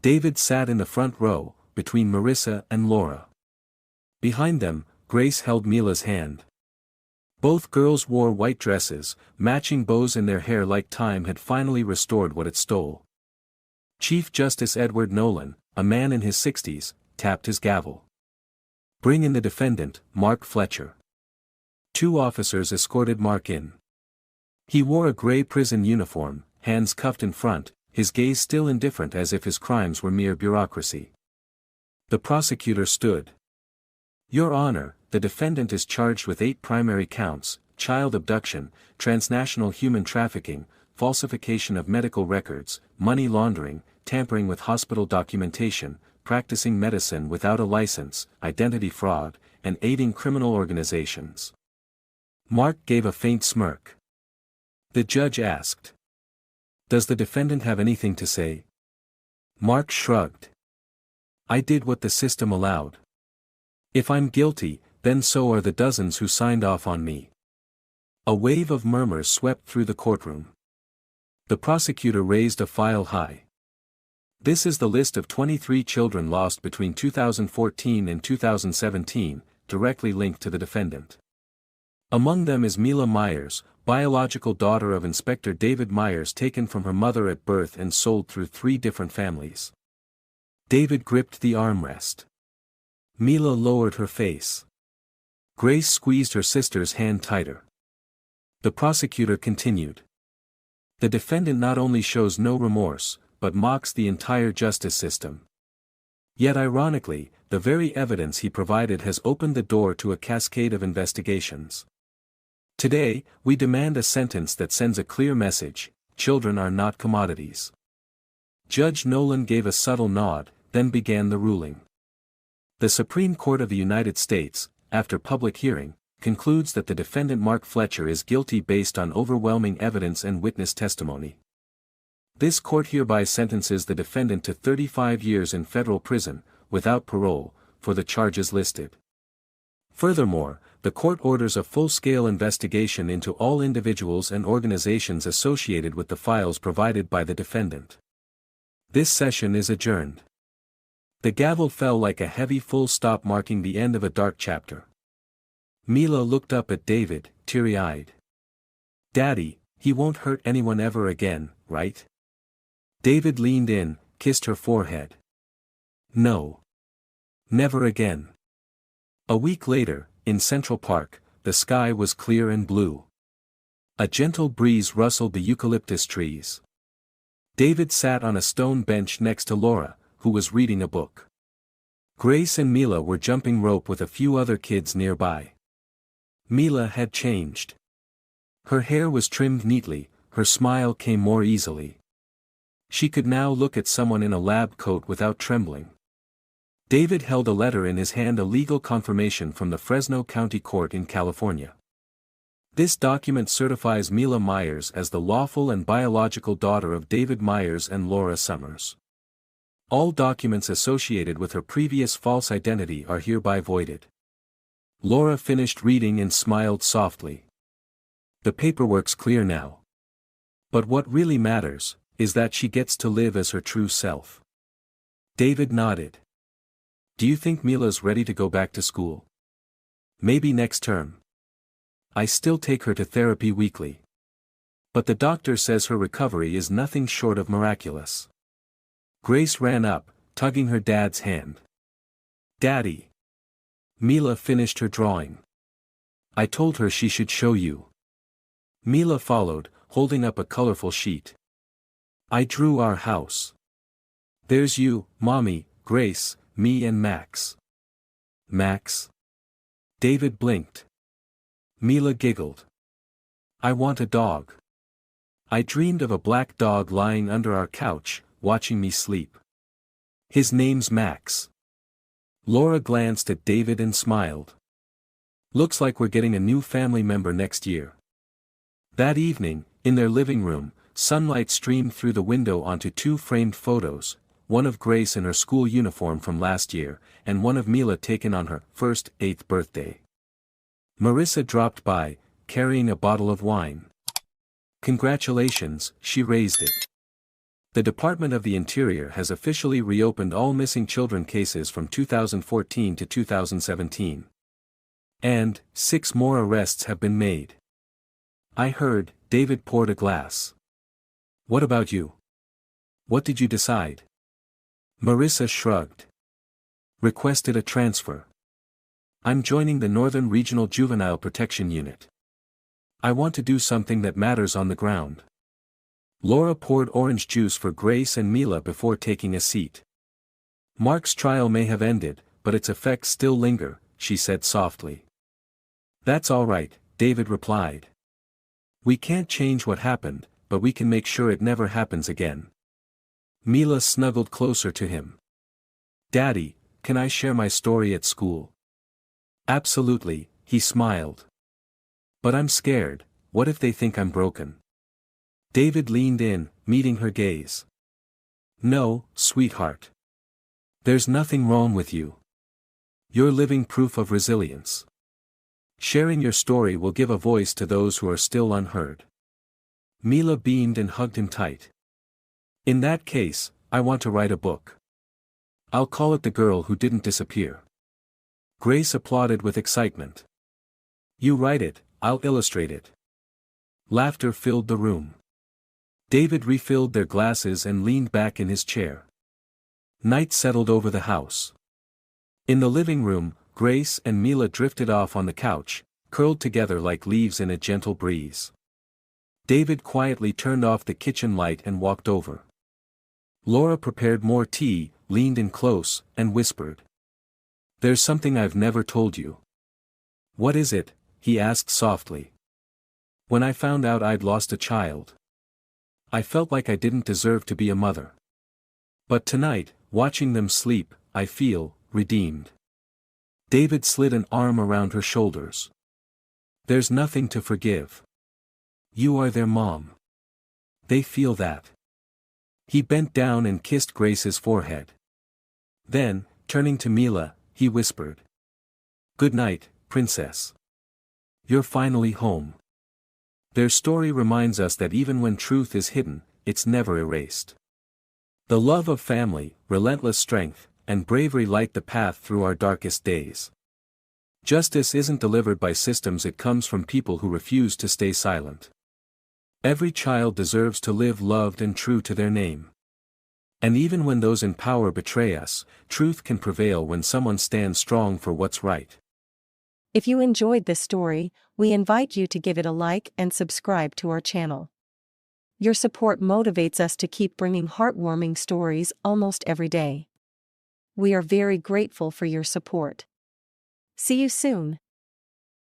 David sat in the front row, between Marissa and Laura. Behind them, Grace held Mila's hand. Both girls wore white dresses, matching bows in their hair like time had finally restored what it stole. Chief Justice Edward Nolan, a man in his 60s, tapped his gavel. Bring in the defendant, Mark Fletcher. 2 officers escorted Mark in. He wore a gray prison uniform, hands cuffed in front, his gaze still indifferent as if his crimes were mere bureaucracy. The prosecutor stood. Your Honor, the defendant is charged with 8 primary counts: child abduction, transnational human trafficking, falsification of medical records, money laundering, tampering with hospital documentation, practicing medicine without a license, identity fraud, and aiding criminal organizations. Mark gave a faint smirk. The judge asked. Does the defendant have anything to say? Mark shrugged. I did what the system allowed. If I'm guilty, then so are the dozens who signed off on me. A wave of murmurs swept through the courtroom. The prosecutor raised a file high. This is the list of 23 children lost between 2014 and 2017, directly linked to the defendant. Among them is Mila Myers, biological daughter of Inspector David Myers, taken from her mother at birth and sold through 3 different families. David gripped the armrest. Mila lowered her face. Grace squeezed her sister's hand tighter. The prosecutor continued. The defendant not only shows no remorse, but mocks the entire justice system. Yet ironically, the very evidence he provided has opened the door to a cascade of investigations. Today, we demand a sentence that sends a clear message: children are not commodities. Judge Nolan gave a subtle nod, then began the ruling. The Supreme Court of the United States, after public hearing, concludes that the defendant Mark Fletcher is guilty based on overwhelming evidence and witness testimony. This court hereby sentences the defendant to 35 years in federal prison, without parole, for the charges listed. Furthermore, the court orders a full-scale investigation into all individuals and organizations associated with the files provided by the defendant. This session is adjourned. The gavel fell like a heavy full stop, marking the end of a dark chapter. Mila looked up at David, teary-eyed. Daddy, he won't hurt anyone ever again, right? David leaned in, kissed her forehead. No. Never again. A week later, in Central Park, the sky was clear and blue. A gentle breeze rustled the eucalyptus trees. David sat on a stone bench next to Laura, who was reading a book. Grace and Mila were jumping rope with a few other kids nearby. Mila had changed. Her hair was trimmed neatly, her smile came more easily. She could now look at someone in a lab coat without trembling. David held a letter in his hand, a legal confirmation from the Fresno County Court in California. This document certifies Mila Myers as the lawful and biological daughter of David Myers and Laura Summers. All documents associated with her previous false identity are hereby voided. Laura finished reading and smiled softly. The paperwork's clear now. But what really matters is that she gets to live as her true self. David nodded. Do you think Mila's ready to go back to school? Maybe next term. I still take her to therapy weekly. But the doctor says her recovery is nothing short of miraculous. Grace ran up, tugging her dad's hand. Daddy. Mila finished her drawing. I told her she should show you. Mila followed, holding up a colorful sheet. I drew our house. There's you, Mommy, Grace, me and Max. Max? David blinked. Mila giggled. I want a dog. I dreamed of a black dog lying under our couch, watching me sleep. His name's Max. Laura glanced at David and smiled. Looks like we're getting a new family member next year. That evening, in their living room, sunlight streamed through the window onto two framed photos, one of Grace in her school uniform from last year, and one of Mila taken on her first 8th birthday. Marissa dropped by, carrying a bottle of wine. Congratulations, she raised it. The Department of the Interior has officially reopened all missing children cases from 2014 to 2017. And 6 more arrests have been made. I heard. David poured a glass. What about you? What did you decide? Marissa shrugged. Requested a transfer. I'm joining the Northern Regional Juvenile Protection Unit. I want to do something that matters on the ground. Laura poured orange juice for Grace and Mila before taking a seat. Mark's trial may have ended, but its effects still linger, she said softly. That's all right, David replied. We can't change what happened, but we can make sure it never happens again. Mila snuggled closer to him. Daddy, can I share my story at school? Absolutely, he smiled. But I'm scared, what if they think I'm broken? David leaned in, meeting her gaze. No, sweetheart. There's nothing wrong with you. You're living proof of resilience. Sharing your story will give a voice to those who are still unheard. Mila beamed and hugged him tight. In that case, I want to write a book. I'll call it The Girl Who Didn't Disappear. Grace applauded with excitement. You write it, I'll illustrate it. Laughter filled the room. David refilled their glasses and leaned back in his chair. Night settled over the house. In the living room, Grace and Mila drifted off on the couch, curled together like leaves in a gentle breeze. David quietly turned off the kitchen light and walked over. Laura prepared more tea, leaned in close, and whispered. There's something I've never told you. What is it? He asked softly. When I found out I'd lost a child, I felt like I didn't deserve to be a mother. But tonight, watching them sleep, I feel redeemed. David slid an arm around her shoulders. There's nothing to forgive. You are their mom. They feel that. He bent down and kissed Grace's forehead. Then, turning to Mila, he whispered. Good night, princess. You're finally home. Their story reminds us that even when truth is hidden, it's never erased. The love of family, relentless strength, and bravery light the path through our darkest days. Justice isn't delivered by systems, it comes from people who refuse to stay silent. Every child deserves to live loved and true to their name. And even when those in power betray us, truth can prevail when someone stands strong for what's right. If you enjoyed this story, we invite you to give it a like and subscribe to our channel. Your support motivates us to keep bringing heartwarming stories almost every day. We are very grateful for your support. See you soon.